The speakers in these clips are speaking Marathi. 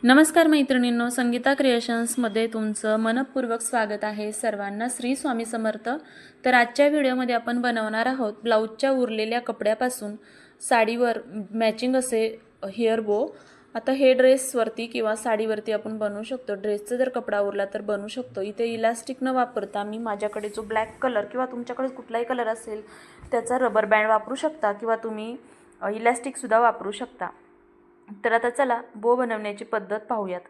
नमस्कार मैत्रिणींनो, संगीता क्रिएशन्समध्ये तुमचं मनपूर्वक स्वागत आहे। सर्वांना श्री स्वामी समर्थ। तर आजच्या व्हिडिओमध्ये आपण बनवणार आहोत ब्लाऊजच्या उरलेल्या कपड्यापासून साडीवर मॅचिंग असे हेअर बो। आता हे ड्रेसवरती किंवा साडीवरती आपण बनवू शकतो। ड्रेसचा जर कपडा उरला तर बनवू शकतो। इथे इलास्टिक न वापरता मी माझ्याकडे जो ब्लॅक कलर किंवा तुमच्याकडे कुठलाही कलर असेल त्याचा रबर बँड वापरू शकता किंवा तुम्ही इलास्टिक सुद्धा वापरू शकता। तर आता चला बो बनवण्याची पद्धत पाहूयात।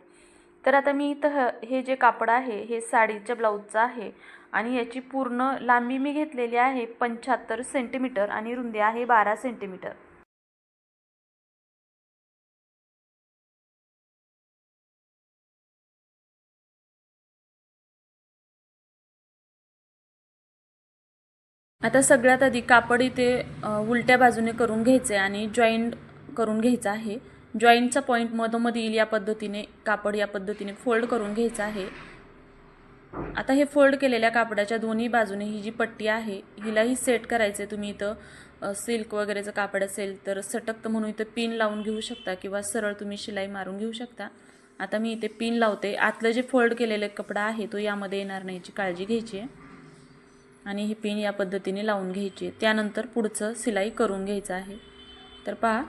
तर आता मी इथं हे जे कापड आहे हे साडीच्या ब्लाऊजचं आहे आणि याची पूर्ण लांबी मी घेतलेली आहे 75 सेंटीमीटर आणि रुंदी आहे 12 सेंटीमीटर। आता सगळ्यात आधी कापड इथे उलट्या बाजूने करून घ्यायचे आणि जॉईंट करून घ्यायचा आहे। जॉईंटचा पॉइंट मधोमध येईल या पद्धतीने कापड या पद्धतीने फोल्ड करून घ्यायचं आहे। आता हे फोल्ड केलेल्या कापडाच्या दोन्ही बाजूने ही जी पट्टी आहे हिलाही सेट करायचे। तुम्ही इथं सिल्क वगैरेचं कापड असेल तर सटकतं म्हणून इथं पिन लावून घेऊ शकता किंवा सरळ तुम्ही शिलाई मारून घेऊ शकता। आता मी इथे पिन लावते। आतलं जे फोल्ड केलेलं कपडा आहे तो यामध्ये येणार नाही याची काळजी घ्यायची आहे आणि ही पिन या पद्धतीने लावून घ्यायची आहे। त्यानंतर पुढचं शिलाई करून घ्यायचं आहे। तर पहा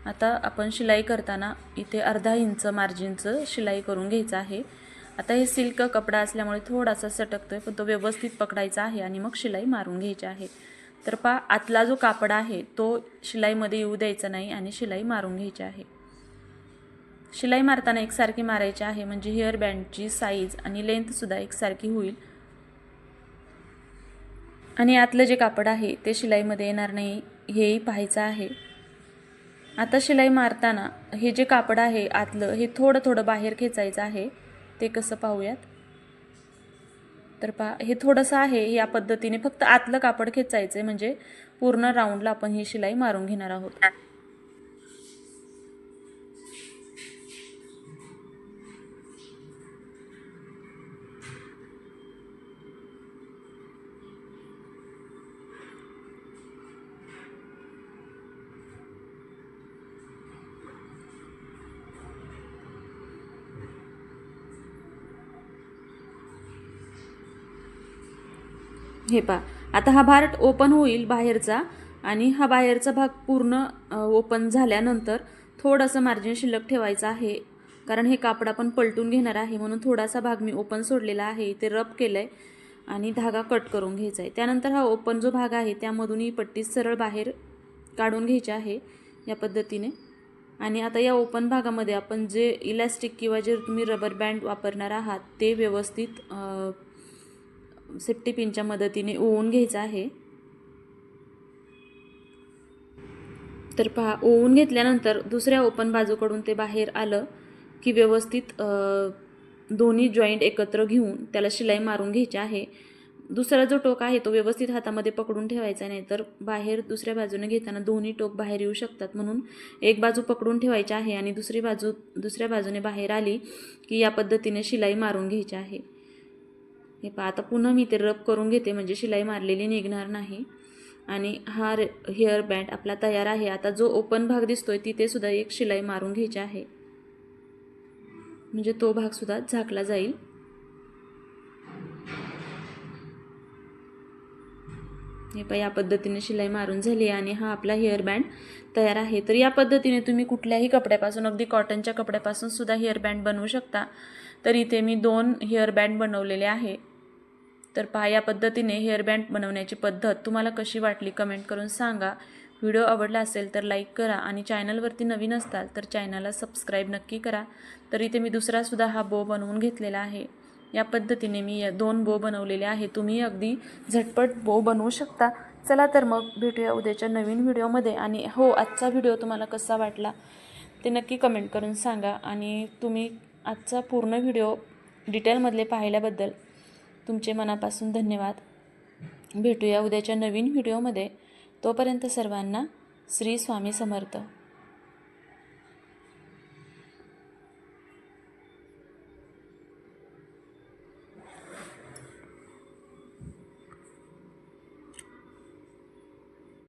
आता आपण शिलाई करताना इथे अर्धा इंच मार्जिनचं शिलाई करून घ्यायचं आहे। आता हे सिल्क कपडा असल्यामुळे थोडासा सटकतोय पण तो व्यवस्थित पकडायचा आहे आणि मग शिलाई मारून घ्यायची आहे। तर पहा आतला जो कापड आहे तो शिलाईमध्ये येऊ द्यायचा नाही आणि शिलाई मारून घ्यायची आहे। शिलाई मारताना एकसारखी मारायची आहे म्हणजे हेअर बँडची साईज आणि लेंथ सुद्धा एकसारखी होईल आणि आतलं जे कापड आहे ते शिलाईमध्ये येणार नाही हेही पाहायचं आहे। आता शिलाई मारताना हे जे कापड आहे आतलं हे थोडं थोडं बाहेर खेचायचं आहे। ते कसं पाहूयात। तर पहा हे थोडंसं आहे या पद्धतीने फक्त आतलं कापड खेचायचं म्हणजे पूर्ण राऊंडला आपण ही शिलाई मारून घेणार आहोत। हे पहा आता हा भाग ओपन होईल बाहेरचा आणि हा बाहेरचा भाग पूर्ण ओपन झाल्यानंतर थोडंसं मार्जिन शिल्लक ठेवायचं आहे कारण हे कापड आपण पलटून घेणार आहे म्हणून थोडासा भाग मी ओपन सोडलेला आहे। इथे रब केलंय आणि धागा कट करून घ्यायचा आहे। त्यानंतर हा ओपन जो भाग आहे त्यामधून ही पट्टी सरळ बाहेर काढून घ्यायची आहे या पद्धतीने। आणि आता या ओपन भागामध्ये आपण जे इलास्टिक किंवा जे तुम्ही रबर बँड वापरणार आहात ते व्यवस्थित सेफ्टी पिनच्या मदतीने ओवून घ्यायचं आहे। तर पहा ओवून घेतल्यानंतर दुसऱ्या ओपन बाजूकडून ते बाहेर आलं की व्यवस्थित दोन्ही जॉईंट एकत्र घेऊन त्याला शिलाई मारून घ्यायची आहे। दुसरा जो टोक आहे तो व्यवस्थित हातामध्ये पकडून ठेवायचा नाही तर बाहेर दुसऱ्या बाजूने घेताना दोन्ही टोक बाहेर येऊ शकतात म्हणून एक बाजू पकडून ठेवायची आहे आणि दुसऱ्या बाजूने बाहेर आली की या पद्धतीने शिलाई मारून घ्यायची आहे। हे पहा आता पुन्हा मी ते रब करून घेते म्हणजे शिलाई मारलेली निघणार नाही आणि हा हेअर बँड आपला तयार आहे। आता जो ओपन भाग दिसतोय तिथे सुद्धा एक शिलाई मारून घ्यायची आहे म्हणजे तो भाग सुद्धा झाकला जाईल। हे पहा या पद्धतीने शिलाई मारून झाली आणि हा आपला हेअर बँड तयार आहे। तर या पद्धतीने तुम्ही कुठल्याही कपड्यापासून अगदी कॉटनच्या कपड्यापासून सुद्धा हेअर बँड बनवू शकता। तर इथे मी 2 हेअर बँड बनवलेले आहे। तर पहा या पद्धतीने हेअर बँड बनवण्याची पद्धत तुम्हाला कशी वाटली कमेंट करून सांगा। व्हिडिओ आवडला असेल तर लाईक करा आणि चॅनलवरती नवीन असताल तर चॅनलला सबस्क्राईब नक्की करा। तर इथे मी दुसरा सुद्धा हा बो बनवून घेतलेला आहे। या पद्धतीने मी 2 बो बनवलेले आहे। तुम्ही अगदी झटपट बो बनवू शकता। चला तर मग भेटूया उद्याच्या नवीन व्हिडिओमध्ये आणि हो आजचा व्हिडिओ तुम्हाला कसा वाटला ते नक्की कमेंट करून सांगा आणि तुम्ही आजचा पूर्ण व्हिडिओ डिटेलमधले पाहिल्याबद्दल तुमचे मनापासून धन्यवाद। भेटूया उद्याच्या नवीन व्हिडिओमध्ये। तोपर्यंत सर्वांना श्री स्वामी समर्थ।